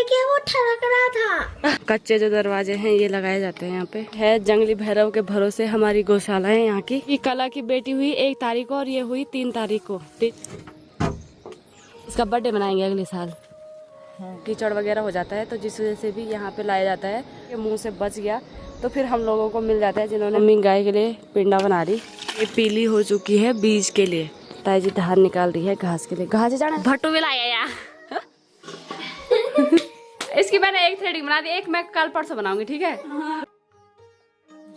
कि वो ठनक रहा था। कच्चे जो दरवाजे हैं ये लगाए जाते हैं यहाँ पे। है जंगली भैरव के भरोसे हमारी गौशाला है यहाँ की। ये कला की बेटी हुई 1 तारीख को और ये हुई 3 तारीख को। इसका बर्थडे मनाएंगे अगले साल। कीचड़ वगैरह हो जाता है तो जिस वजह से भी यहाँ पे लाया जाता है। ये मुंह से बच गया तो फिर हम लोगों को मिल जाता है जिन्होंने मम्मी गाय के लिए पिंडा बना रही। ये पीली हो चुकी है बीज के लिए। ताई जी धार निकाल रही है घास के लिए। घास जाना भट्टू भी लाया यार। इसकी मैंने एक थ्रेडिंग बना दी, एक मैं कल परसों बनाऊंगी, ठीक है।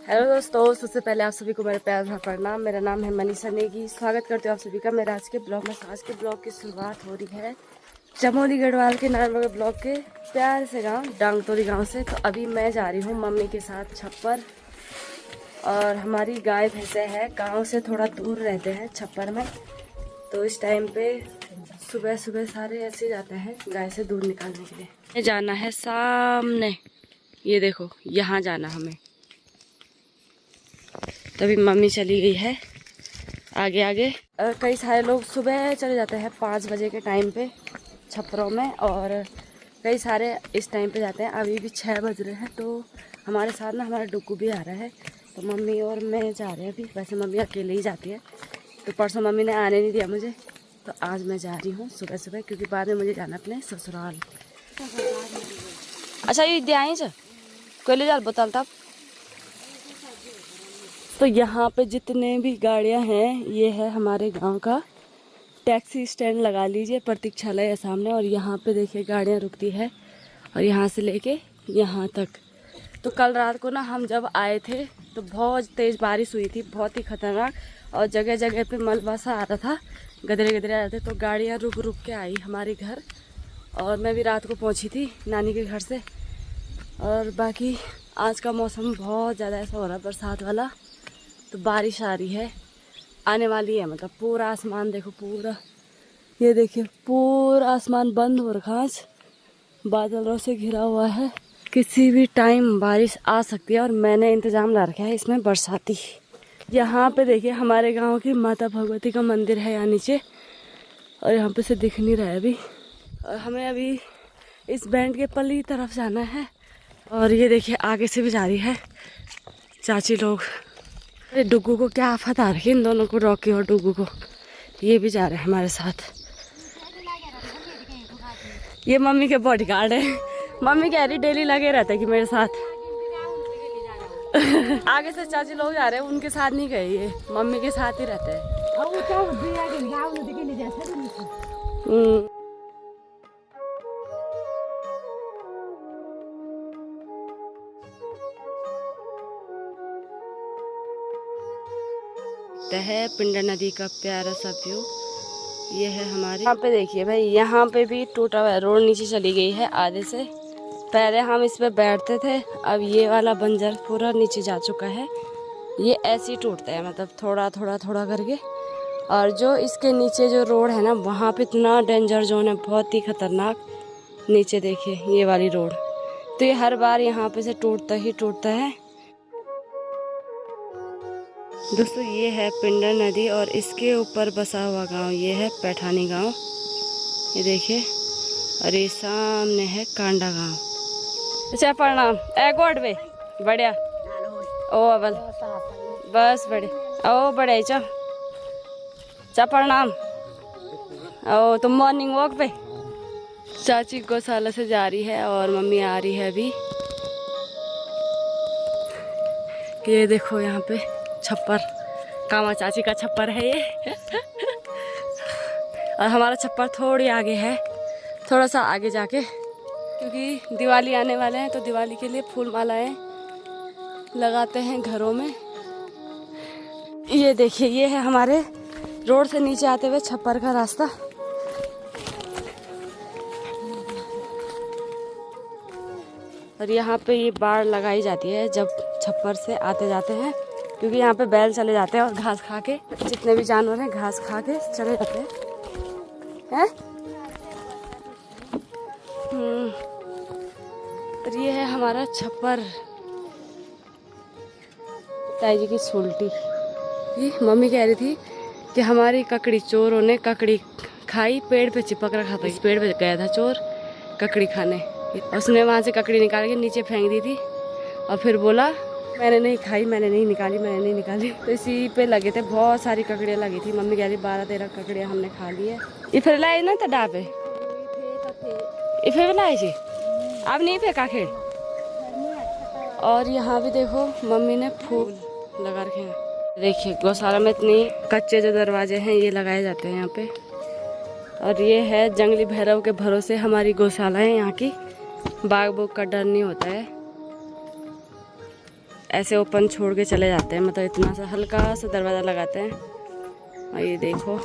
हेलो दोस्तों, सबसे पहले आप सभी को मेरे प्यार भरा प्रणाम। मेरा नाम है मनीषा नेगी। स्वागत करती हूँ आप सभी का मेरे आज के ब्लॉग में। आज के ब्लॉग की शुरुआत हो रही है चमोली गढ़वाल के नारायणनगर ब्लॉक के प्यार से गांव डांगतोली गांव से। तो अभी मैं जा रही हूँ मम्मी के साथ छप्पर। और हमारी गाय भैंसे है गांव से थोड़ा दूर रहते हैं छप्पर में। तो इस टाइम पे सुबह सुबह सारे ऐसे जाते हैं गाय से दूध निकालने के लिए। जाना है सामने, ये देखो यहाँ जाना हमें। तभी मम्मी चली गई है आगे आगे। कई सारे लोग सुबह चले जाते हैं 5 बजे के टाइम पे छप्परों में, और कई सारे इस टाइम पे जाते हैं। अभी भी 6 बज रहे हैं। तो हमारे साथ ना हमारा डुक्कू भी आ रहा है। तो मम्मी और मैं जा रहे हैं अभी। वैसे मम्मी अकेले ही जाती है, तो परसों मम्मी ने आने नहीं दिया मुझे, तो आज मैं जा रही हूँ सुबह सुबह, क्योंकि बाद में मुझे जाना अपने ससुराल। अच्छा ये दिया कोई ले जा बोतल तब। तो यहाँ पे जितने भी गाड़ियाँ हैं ये है हमारे गांव का टैक्सी स्टैंड, लगा लीजिए प्रतीक्षालय है सामने। और यहाँ पे देखिए गाड़ियाँ रुकती है और यहाँ से लेके यहाँ तक। तो कल रात को ना हम जब आए थे तो बहुत तेज़ बारिश हुई थी, बहुत ही खतरनाक। और जगह जगह पे मलबा सा आ रहा था, गदरे गदरे आ रहे थे। तो गाड़ियाँ रुक रुक के आई हमारे घर। और मैं भी रात को पहुँची थी नानी के घर से। और बाकी आज का मौसम बहुत ज़्यादा ऐसा हो रहा है बरसात वाला। तो बारिश आ रही है, आने वाली है। मतलब पूरा आसमान देखो, पूरा ये देखिए पूरा आसमान बंद हो रखा है, बादलों से घिरा हुआ है। किसी भी टाइम बारिश आ सकती है। और मैंने इंतज़ाम ला रखा है इसमें बरसाती। यहाँ पे देखिए हमारे गांव की माता भगवती का मंदिर है यहाँ नीचे, और यहाँ पे से दिख नहीं रहा है अभी। और हमें अभी इस बैंड के पल्ली तरफ जाना है। और ये देखिए आगे से भी जा रही है चाची लोग। अरे डुगू को क्या आफत आ रही है, इन दोनों को, रॉकी और डुगू को। ये भी जा रहे हैं हमारे साथ। ये मम्मी के बॉडीगार्ड है। मम्मी कह रही डेली लगे रहते कि मेरे साथ। आगे से चाची लोग जा रहे हैं, उनके साथ नहीं गए, ये मम्मी के साथ ही रहते हैं। है पिंडा नदी का प्यारा सा व्यू। ये है हमारे यहाँ पे देखिए भाई, यहाँ पे भी टूटा हुआ रोड नीचे चली गई है आधे से। पहले हम इस पे बैठते थे, अब ये वाला बंजर पूरा नीचे जा चुका है। ये ऐसे ही टूटता है, मतलब थोड़ा थोड़ा थोड़ा करके। और जो इसके नीचे जो रोड है ना, वहाँ पे इतना डेंजर जोन है, बहुत ही खतरनाक। नीचे देखिए ये वाली रोड। तो ये हर बार यहाँ पे से टूटता ही टूटता है। दोस्तों ये है पिंडा नदी और इसके ऊपर बसा हुआ गांव ये है पैठानी गांव। ये देखिए, और ये सामने है कांडा गांव। अच्छा प्रणाम। गोड बे बढ़िया। ओ अवल बस बढ़िया। ओ बढ़िया चा प्रणाम। ओ तुम मॉर्निंग वॉक पे। चाची गौशाला से जा रही है और मम्मी आ रही है अभी। ये देखो यहाँ पे छप्पर, कामा चाची का छप्पर है ये। और हमारा छप्पर थोड़ी आगे है, थोड़ा सा आगे जाके, क्योंकि दिवाली आने वाले हैं। तो दिवाली के लिए फूल मालाएं लगाते हैं घरों में। ये देखिए ये है हमारे रोड से नीचे आते हुए छप्पर का रास्ता। और यहाँ पे ये बाड़ लगाई जाती है जब छप्पर से आते जाते हैं, क्योंकि यहाँ पे बैल चले जाते हैं और घास खा के, जितने भी जानवर हैं घास खा के चले जाते हैं। और ये है हमारा छप्पर। ताई जी की सुलटी। ये मम्मी कह रही थी कि हमारी ककड़ी चोरों ने ककड़ी खाई, पेड़ पे चिपक रखा था। इस पेड़ पे गया था चोर ककड़ी खाने, उसने वहाँ से ककड़ी निकाल के नीचे फेंक दी थी और फिर बोला मैंने नहीं खाई, मैंने नहीं निकाली, मैंने नहीं निकाली। तो इसी पे लगे थे, बहुत सारी ककड़ियाँ लगी थी। मम्मी कह रही 12-13 ककड़ियाँ हमने खा ली है। ये फिर लाए ना तडा पे ये फिर लाए जी, अब नहीं फेंका खेल। और यहाँ भी देखो मम्मी ने फूल लगा रखे हैं। देखिए गौशाला में इतनी कच्चे जो दरवाजे हैं ये लगाए जाते हैं यहाँ पे। और ये है जंगली भैरव के भरोसे हमारी गौशाला है यहाँ की। बाघ बूघ का डर नहीं होता है, ऐसे ओपन छोड़ के चले जाते हैं। मतलब इतना सा हल्का सा दरवाज़ा लगाते हैं। और ये देखो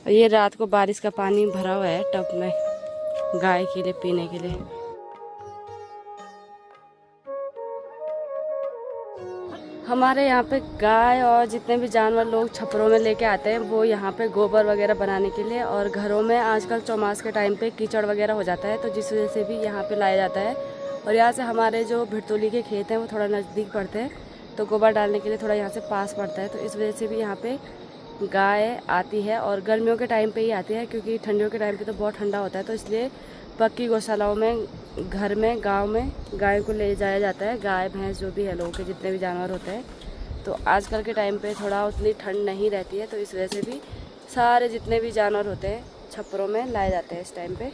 ये रात को बारिश का पानी भरा हुआ है टब में गाय के लिए पीने के लिए। हमारे यहाँ पे गाय और जितने भी जानवर लोग छपरों में लेके आते हैं वो यहाँ पे गोबर वगैरह बनाने के लिए। और घरों में आजकल चौमास के टाइम पे कीचड़ वगैरह हो जाता है, तो जिस वजह से भी यहाँ पे लाया जाता है। और यहाँ से हमारे जो भिड़तोली के खेत हैं वो थोड़ा नज़दीक पड़ते हैं, तो गोबर डालने के लिए थोड़ा यहाँ से पास पड़ता है। तो इस वजह से भी यहाँ पे गाय आती है। और गर्मियों के टाइम पे ही आती है, क्योंकि ठंडियों के टाइम पे तो बहुत ठंडा होता है। तो इसलिए पक्की गौशालाओं में, घर में, गांव में गाय को ले जाया जाता है। गाय भैंस जो भी है लोगों के जितने भी जानवर होते हैं। तो आजकल के टाइम पे थोड़ा उतनी ठंड नहीं रहती है, तो इस वजह से भी सारे जितने भी जानवर होते हैं छपरों में लाए जाते हैं इस टाइम पे।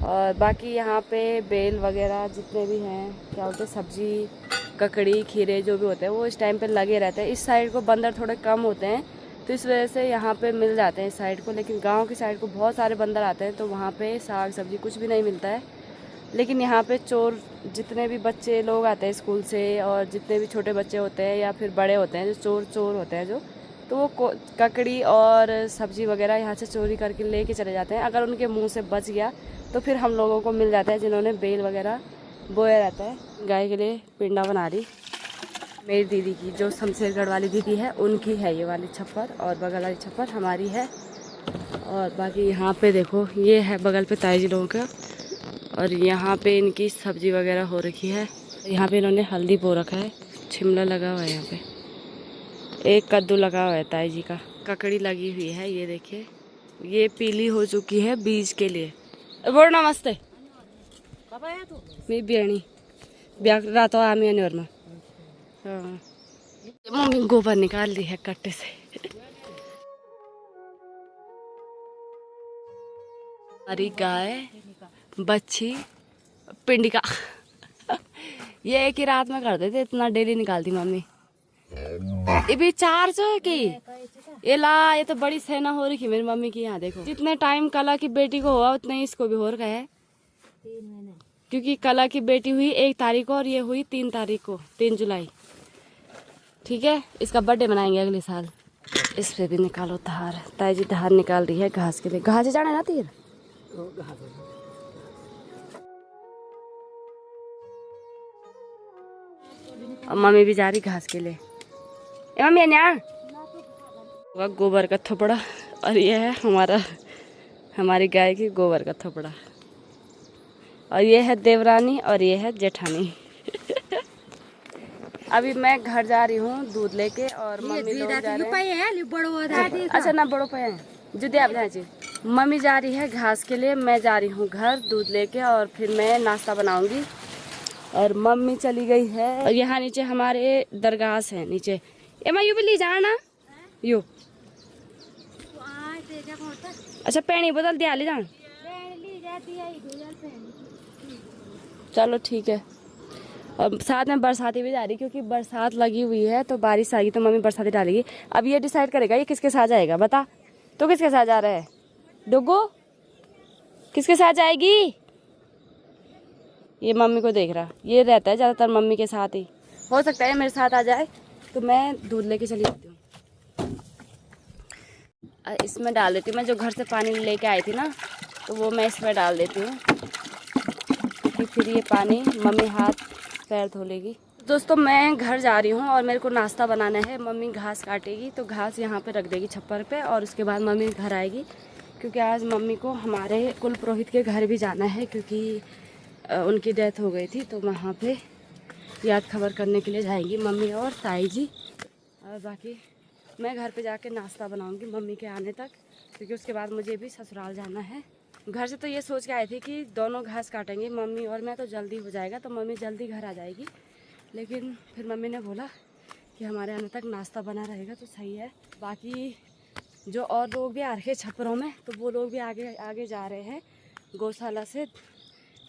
और बाकी यहाँ पे बेल वगैरह जितने भी हैं, क्या बोलते हैं, सब्जी, ककड़ी, खीरे जो भी होते हैं वो इस टाइम पे लगे रहते हैं। इस साइड को बंदर थोड़े कम होते हैं, तो इस वजह से यहाँ पे मिल जाते हैं इस साइड को। लेकिन गांव की साइड को बहुत सारे बंदर आते हैं, तो वहाँ पे साग सब्जी कुछ भी नहीं मिलता है। लेकिन यहाँ पे चोर जितने भी बच्चे लोग आते हैं स्कूल से, और जितने भी छोटे बच्चे होते हैं या फिर बड़े होते हैं, जो चोर होते हैं जो, तो वो ककड़ी और सब्जी वगैरह यहाँ से चोरी करके लेके चले जाते हैं। अगर उनके मुँह से बच गया तो फिर हम लोगों को मिल जाता है, जिन्होंने बेल वगैरह बोया रहता है। गाय के लिए पिंडा बना रही मेरी दीदी की, जो शमशेरगढ़ वाली दीदी है उनकी है ये वाली छप्पर, और बगल वाली छप्पर हमारी है। और बाकी यहाँ पे देखो ये है बगल पे ताई जी लोगों का, और यहाँ पे इनकी सब्जी वगैरह हो रखी है। यहाँ पे इन्होंने हल्दी बो रखा है, शिमला लगा हुआ है यहाँ पे, एक कद्दू लगा हुआ है ताई जी का, ककड़ी लगी हुई है। ये देखिए ये पीली हो चुकी है बीज के लिए। बोल नमस्ते मैं बियाणी रात आमी और में। हाँ मम्मी गोबर निकाल दी है कट्टे से। हमारी गाय, बच्ची, पिंडिका ये एक ही रात में कर देते, इतना डेली निकालती मम्मी। ये भी 4 की ये ला, ये तो बड़ी सेना हो रही है मेरी मम्मी की। यहाँ देखो जितने टाइम कला की बेटी को हुआ उतने ही इसको भी हो रखा है, क्योंकि कला की बेटी हुई 1 तारीख को और ये हुई 3 तारीख को, 3 जुलाई। ठीक है, इसका बर्थडे मनाएंगे अगले साल। इस पे भी निकालो धार, ताई जी धार निकाल रही है घास के लिए। घास जाना ना तीर, और मम्मी भी जा रही घास के लिए। मम्मी न्याण गोबर का थोपड़ा, और ये है हमारी गाय की गोबर का थोपड़ा, और ये है देवरानी और ये है जेठानी। अभी मैं घर जा रही हूँ दूध लेके, और मम्मी लोग जा रहे हैं। अच्छा ना बड़ो पे जुदे आप जी। मम्मी जा रही है घास के लिए, मैं जा रही हूँ घर दूध लेके, और फिर मैं नाश्ता बनाऊंगी। और मम्मी चली गई है। और यहाँ नीचे हमारे दरगाह है नीचे। यू भी ली जाना यू। अच्छा पैनी बदल दिया ले जान, चलो ठीक है। और साथ में बरसाती भी जा रही, क्योंकि बरसात लगी हुई है, तो बारिश आएगी तो मम्मी बरसाती डालेगी। अब ये डिसाइड करेगा ये किसके साथ जाएगा। बता तो किसके साथ जा रहा है डुगू, किसके साथ जाएगी। ये मम्मी को देख रहा, ये रहता है ज़्यादातर मम्मी के साथ ही। हो सकता है मेरे साथ आ जाए, तो मैं दूध लेके चली जाती हूँ। इसमें डाल देती हूँ मैं, जो घर से पानी लेके आई थी ना, तो वो मैं इसमें डाल देती हूँ, क्योंकि फिर ये पानी मम्मी हाथ पैर धो लेगी। दोस्तों मैं घर जा रही हूँ और मेरे को नाश्ता बनाना है। मम्मी घास काटेगी, तो घास यहाँ पे रख देगी छप्पर पे, और उसके बाद मम्मी घर आएगी, क्योंकि आज मम्मी को हमारे कुल पुरोहित के घर भी जाना है, क्योंकि उनकी डेथ हो गई थी। तो वहाँ पे याद खबर करने के लिए जाएंगी मम्मी और ताई जी। और बाकी मैं घर पे जाके नाश्ता बनाऊंगी मम्मी के आने तक, क्योंकि उसके बाद मुझे भी ससुराल जाना है। घर से तो ये सोच के आई थी कि दोनों घास काटेंगे, मम्मी और मैं, तो जल्दी हो जाएगा, तो मम्मी जल्दी घर आ जाएगी। लेकिन फिर मम्मी ने बोला कि हमारे आने तक नाश्ता बना रहेगा तो सही है। बाकी जो और लोग भी आ रहे हैं छपरों में, तो वो लोग भी आगे आगे जा रहे हैं गौशाला से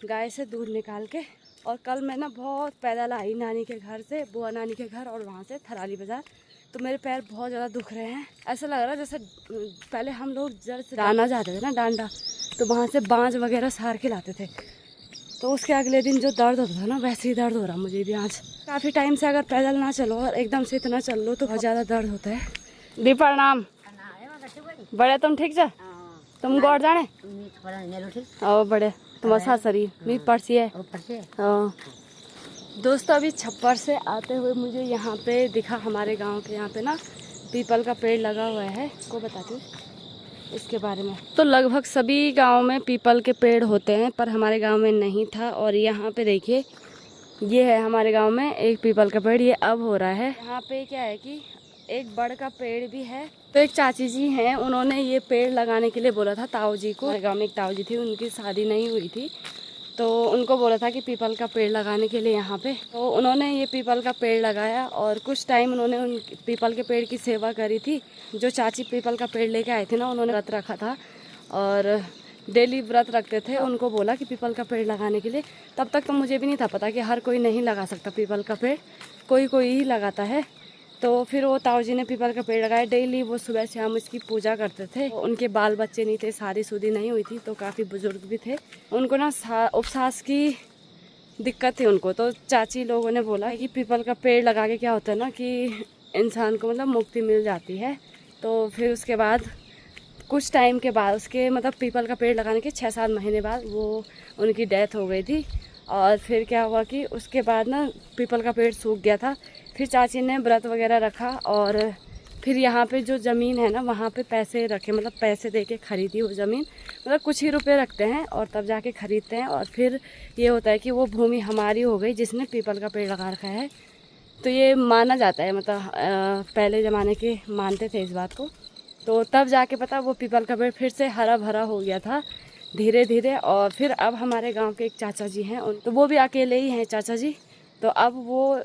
गाय से दूध निकाल के। और कल मैं ना बहुत पैदल आई नानी के घर से, बुआ नानी के घर, और वहाँ से थराली बाज़ार। तो मेरे पैर बहुत ज़्यादा दुख रहे हैं। ऐसा लग रहा है जैसे पहले हम लोग जैसे डांडा जाते थे ना, डांडा, तो वहाँ से बाँझ वगैरह सार के लाते थे, तो उसके अगले दिन जो दर्द होता था ना, वैसे ही दर्द हो रहा मुझे भी आज। काफ़ी टाइम से अगर पैदल ना चलो और एकदम से इतना चल लो तो बहुत ज़्यादा दर्द होता है। दी प्रणाम। बड़े तुम ठीक जा? तुम गौर जाने ओ बड़े तुम्हारा सासरी मी पर्सी है। दोस्तों अभी छप्पर से आते हुए मुझे यहाँ पे दिखा, हमारे गांव के यहाँ पे ना पीपल का पेड़ लगा हुआ है। को बताती हूँ इसके बारे में। तो लगभग सभी गांव में पीपल के पेड़ होते हैं, पर हमारे गांव में नहीं था। और यहाँ पे देखिए, ये है हमारे गांव में एक पीपल का पेड़, ये अब हो रहा है। यहाँ पे क्या है कि एक बड़ का पेड़ भी है। तो एक चाची जी हैं, उन्होंने ये पेड़ लगाने के लिए बोला था ताऊ जी को। हमारे गाँव में एक ताऊ जी थी, उनकी शादी नहीं हुई थी, तो उनको बोला था कि पीपल का पेड़ लगाने के लिए यहाँ पे। तो उन्होंने ये पीपल का पेड़ लगाया और कुछ टाइम उन्होंने उन पीपल के पेड़ की सेवा करी थी। जो चाची पीपल का पेड़ लेके आए थे ना, उन्होंने व्रत रखा था और डेली व्रत रखते थे। उनको बोला कि पीपल का पेड़ लगाने के लिए। तब तक तो मुझे भी नहीं था पता कि हर कोई नहीं लगा सकता पीपल का पेड़, कोई कोई ही लगाता है। तो फिर वो ताऊ जी ने पीपल का पेड़ लगाया। डेली वो सुबह शाम इसकी पूजा करते थे। उनके बाल बच्चे नहीं थे, शादी नहीं हुई थी, तो काफ़ी बुजुर्ग भी थे। उनको ना उपसास की दिक्कत थी उनको। तो चाची लोगों ने बोला कि पीपल का पेड़ लगा के क्या होता है ना कि इंसान को मतलब मुक्ति मिल जाती है। तो फिर उसके बाद कुछ टाइम के बाद, उसके मतलब पीपल का पेड़ लगाने के 6-7 महीने बाद वो उनकी डेथ हो गई थी। और फिर क्या हुआ कि उसके बाद ना पीपल का पेड़ सूख गया था। फिर चाची ने व्रत वगैरह रखा और फिर यहाँ पे जो ज़मीन है ना, वहाँ पे पैसे रखे, मतलब पैसे दे के ख़रीदी वो ज़मीन। मतलब कुछ ही रुपए रखते हैं और तब जाके ख़रीदते हैं। और फिर ये होता है कि वो भूमि हमारी हो गई जिसने पीपल का पेड़ लगा रखा है। तो ये माना जाता है, मतलब पहले ज़माने के मानते थे इस बात को। तो तब जाके पता वो पीपल का पेड़ फिर से हरा भरा हो गया था धीरे धीरे। और फिर अब हमारे गांव के एक चाचा जी हैं, तो वो भी अकेले ही हैं चाचा जी। तो अब वो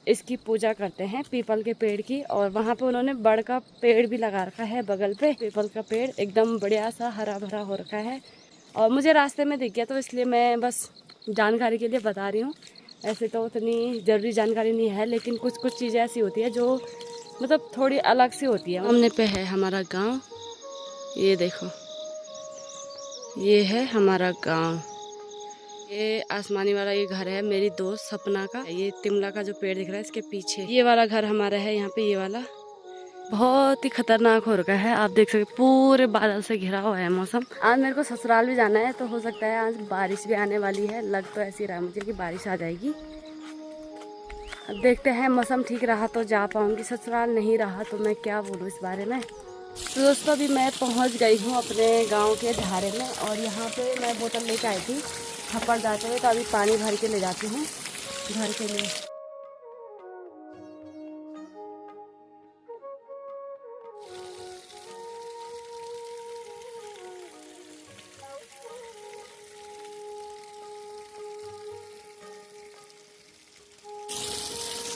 इसकी पूजा करते हैं पीपल के पेड़ की। और वहाँ पे उन्होंने बड़ का पेड़ भी लगा रखा है बगल पे। पीपल का पेड़ एकदम बढ़िया सा हरा भरा हो रखा है और मुझे रास्ते में दिख गया, तो इसलिए मैं बस जानकारी के लिए बता रही हूँ। ऐसे तो उतनी ज़रूरी जानकारी नहीं है, लेकिन कुछ कुछ चीज़ें ऐसी होती है जो मतलब थोड़ी अलग सी होती है। सामने पे है हमारा गांव, ये देखो, ये है हमारा गांव। ये आसमानी वाला ये घर है मेरी दोस्त सपना का। ये तिमला का जो पेड़ दिख रहा है इसके पीछे ये वाला घर हमारा है। यहाँ पे ये वाला बहुत ही खतरनाक हो रखा है, आप देख सकते पूरे बादल से घिरा हुआ है मौसम। आज मेरे को ससुराल भी जाना है, तो हो सकता है आज बारिश भी आने वाली है। लग तो ऐसी रहा मुझे कि बारिश आ जाएगी। अब देखते हैं, मौसम ठीक रहा तो जा पाऊंगी ससुराल, नहीं रहा तो मैं क्या बोलूँ इस बारे में। तो दोस्तों अभी मैं पहुंच गई हूँ अपने गांव के ढारे में और यहाँ पे मैं बोतल लेके आई थी छप्पर जाते हुए, तो अभी पानी भर के ले जाती हूँ घर के लिए।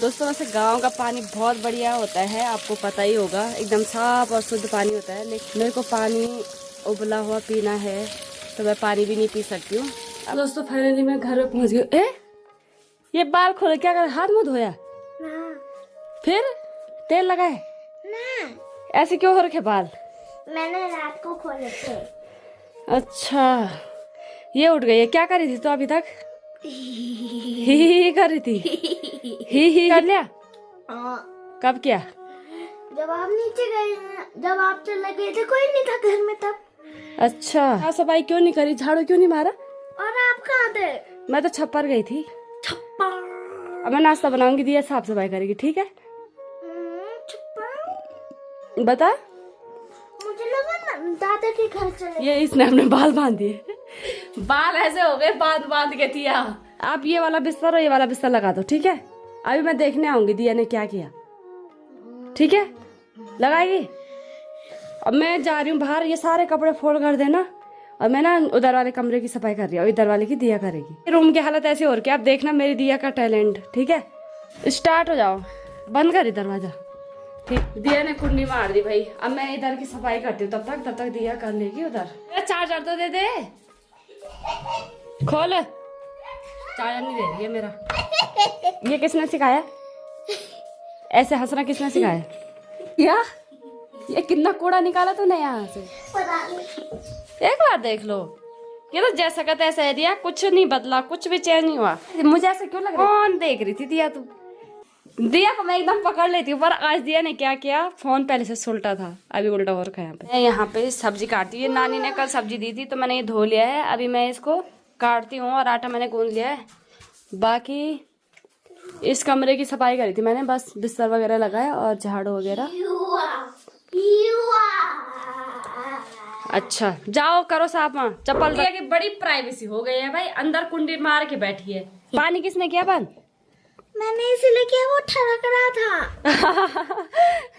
दोस्तों वैसे गांव का पानी बहुत बढ़िया होता है, आपको पता ही होगा, एकदम साफ और शुद्ध पानी होता है। लेकिन मेरे को पानी उबला हुआ पीना है, तो मैं पानी भी नहीं पी सकती हूँ। अब दोस्तों फाइनली मैं घर में पहुँच गई। ये बाल खोले क्या कर, हाथ मुँह धोया ना। फिर तेल लगाए ना, ऐसे क्यों हो रखे बाल? मैंने रात को खोले थे। अच्छा ये उठ गई है, क्या कर रही थी तो अभी तक? ही कर रही थी, ही कर लिया। कब किया? जब आप नीचे गए, जब आप चले गए थे, कोई नहीं था घर में तब। अच्छा सफाई क्यों नहीं करी, झाड़ू क्यों नहीं मारा? और आप कहाँ थे? मैं तो छप्पर गई थी। छप्पर? अब मैं नाश्ता बनाऊंगी, दिया साफ सफाई करेगी, ठीक है? छप्पर बता। मुझे लगा ना दादा के घर चले। ये इसने अपने बाल बांध दिए, बाल ऐसे हो गए बांध बांध के दिया। आप ये वाला बिस्तर और ये वाला बिस्तर लगा दो, ठीक है? अभी मैं देखने आऊंगी दिया ने क्या किया, ठीक है? लगाएगी। अब मैं जा रही हूँ बाहर, ये सारे कपड़े फोल्ड कर देना और मैं ना उधर वाले कमरे की सफाई कर रही हूँ, इधर वाले की दिया करेगी। रूम की हालत ऐसी हो रही है, आप देखना मेरी दिया का टैलेंट। ठीक है, स्टार्ट हो जाओ, बंद कर दरवाजा। ठीक, दिया ने कुंडी मार दी भाई। अब मैं इधर की सफाई करती हूँ, तब तक दिया कर लेगी उधर। चार्जर तो दे दे, खोल। चार्जर नहीं दे रही है मेरा। ये किसने सिखाया ऐसे हंसना, किसने सिखाया? क्या ये कितना कूड़ा निकाला तूने यहाँ से? एक बार देख लो, ये तो जैसा का तैसा है दिया, कुछ नहीं बदला, कुछ भी चेंज नहीं हुआ। मुझे ऐसे क्यों लग रहा है? कौन देख रही थी दिया? तू दिया को मैं एकदम पकड़ लेती हूँ, पर आज दिया ने क्या किया, फोन पहले से सुलटा था, अभी उल्टा हो रखा है। मैं यहाँ पे सब्जी काटती हूँ। नानी ने कल सब्जी दी थी तो मैंने ये धो लिया है, अभी मैं इसको काटती हूँ और आटा मैंने गूंद लिया है। बाकी इस कमरे की सफाई करी थी मैंने, बस बिस्तर वगैरह लगाया और झाड़ू वगैरह। अच्छा जाओ करो साफ। वहाँ चप्पल की बड़ी प्राइवेसी हो गई है भाई, अंदर कुंडी मार के बैठी है। पानी किसने किया बंद? मैंने इसीलिए किया, वो ठड़क रहा था।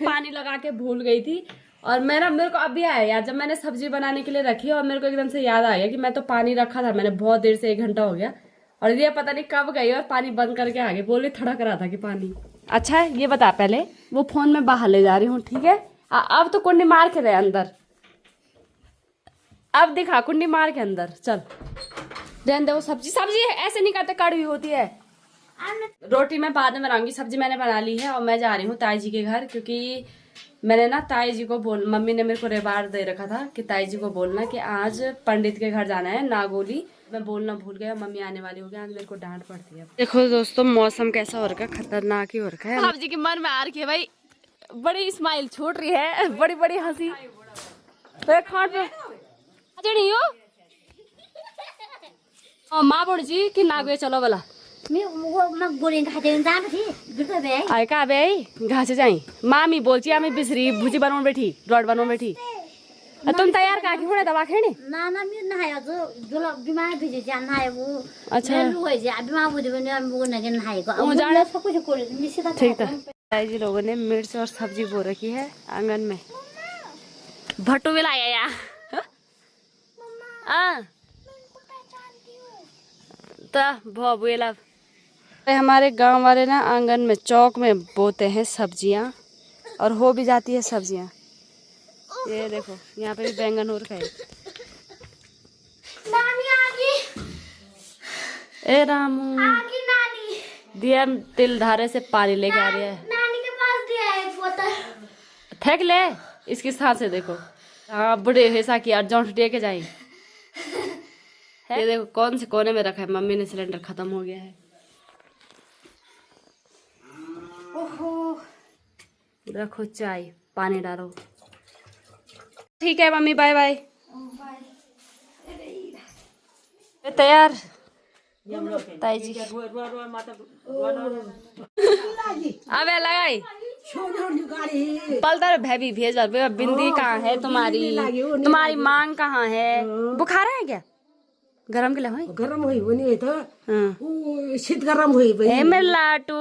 पानी लगा के भूल गई थी। और मेरे को अभी आया यार, जब मैंने सब्जी बनाने के लिए रखी और मेरे को एकदम से याद आ गया कि मैं तो पानी रखा था, मैंने बहुत देर से 1 घंटा हो गया। और ये पता नहीं कब गई और पानी बंद करके आ गई, बोले ठड़क रहा था कि पानी। अच्छा है ये बता, पहले वो फोन में बाहर ले जा रही हूँ, ठीक है? अब तो कुंडी मार के रहे अंदर, अब दिखा कुंडी मार के अंदर। चल रहने दे वो सब्जी ऐसे नहीं करते, कड़वी होती है। रोटी मैं बाद में बनाऊंगी, सब्जी मैंने बना ली है। और मैं जा रही हूँ ताई जी के घर, क्योंकि मैंने ना ताई जी को मम्मी ने मेरे को रिवार्ड दे रखा था कि ताई जी को बोलना कि आज पंडित के घर जाना है, नागोली। मैं बोलना भूल गया, मम्मी आने वाली हो गया, आज मेरे को डांट पड़ती है। देखो दोस्तों मौसम कैसा हो रखा है, खतरनाक ही हो रखा है। आप जी के मन में आ रही है भाई, बड़ी स्माइल छूट रही है, बड़ी बड़ी हंसी। माँ बोल जी कि नागे चलो बोला आए का बे घासे जाई। मामी बोलची आमी बिसरी भुजी बनवून बैठी, रोड बनवून बैठी। तुम तैयार का की होणे दवा खेणे? ना ना मी नाही जो बीमार भेजे जान है वो। अच्छा होय जे बीमार बुझे बने वो नगे नाही को वो जाने सब कुछ कर निश्चित। ठीक है। ताई जी लोगों ने मिर्च और सब्जी बो रखी है आंगन में। भट्टू भी लाया या हमारे गांव वाले ना आंगन में चौक में बोते हैं सब्जियां, और हो भी जाती है सब्जियां। ये देखो यहाँ पे भी बैंगन हो रखा है। नानी आ गई। ए रामू आ गई नानी। दिया तिल धारे से पानी लेके आ रही है। नानी के पास दिया है बोतल, फेंक ले इसकी सांस से। देखो हाँ बड़े ऐसा की अर्जेंट दे के जाए। ये देखो कौन से कोने में रखा है, मम्मी ने सिलेंडर खत्म हो गया है। ओहो रखो चाय, पानी डालो। ठीक है मम्मी, बाय बाय। तैयार ताई जी। अबे लगाई पलतर भाभी भेज बिंदी कहाँ है तुम्हारी? तुम्हारी मांग कहाँ है? बुखार है क्या? गरम के लिए गरम हुई वो नहीं था। वो शीत गरम हुई भाई। मेरे लाटू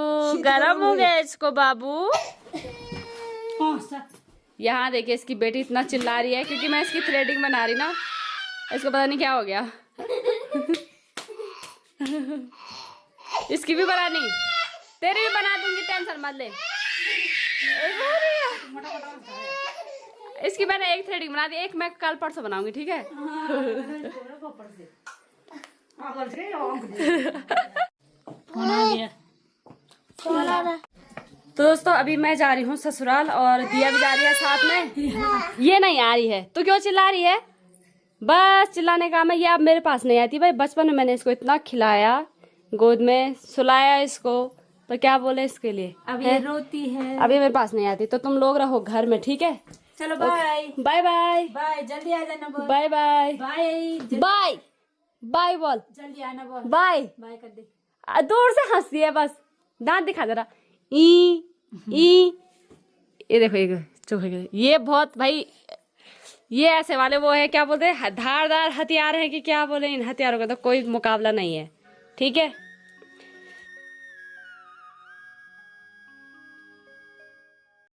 गरम हो गया इसको बाबू। यहाँ देखिए इसकी बेटी इतना चिल्ला रही है क्योंकि मैं इसकी थ्रेडिंग बना रही ना, इसको पता नहीं क्या हो गया। इसकी भी बनानी, तेरी भी बना दूंगी, टेंशन मत ले। इसकी मैंने एक थ्रेडिंग बना दी, एक मैं कल परसों बनाऊंगी, ठीक है? तो दोस्तों अभी मैं जा रही हूँ ससुराल और दिया भी जा रही है साथ में। ये नहीं आ रही है तो क्यों चिल्ला रही है? बस चिल्लाने का मैं, ये अब मेरे पास नहीं आती भाई। बचपन में मैंने इसको इतना खिलाया, गोद में सुलाया इसको, तो क्या बोले इसके लिए? अब ये रोती है। अभी मेरे पास नहीं आती, तो तुम लोग रहो घर में, ठीक है? चलो बाय बाय बाय बाय, जल्दी आ जाना। Bye bye bye bye bye बोल, जल्दी आना। बोल बाय बाय कर दे। दूर से हंसती है बस, दांत दिखा जरा। ई ये देखो ये चोखे, ये बहुत भाई, ये ऐसे वाले वो है क्या बोलते हैं, धारदार हथियार है कि क्या बोले, इन हथियारों का तो कोई मुकाबला नहीं है, ठीक है?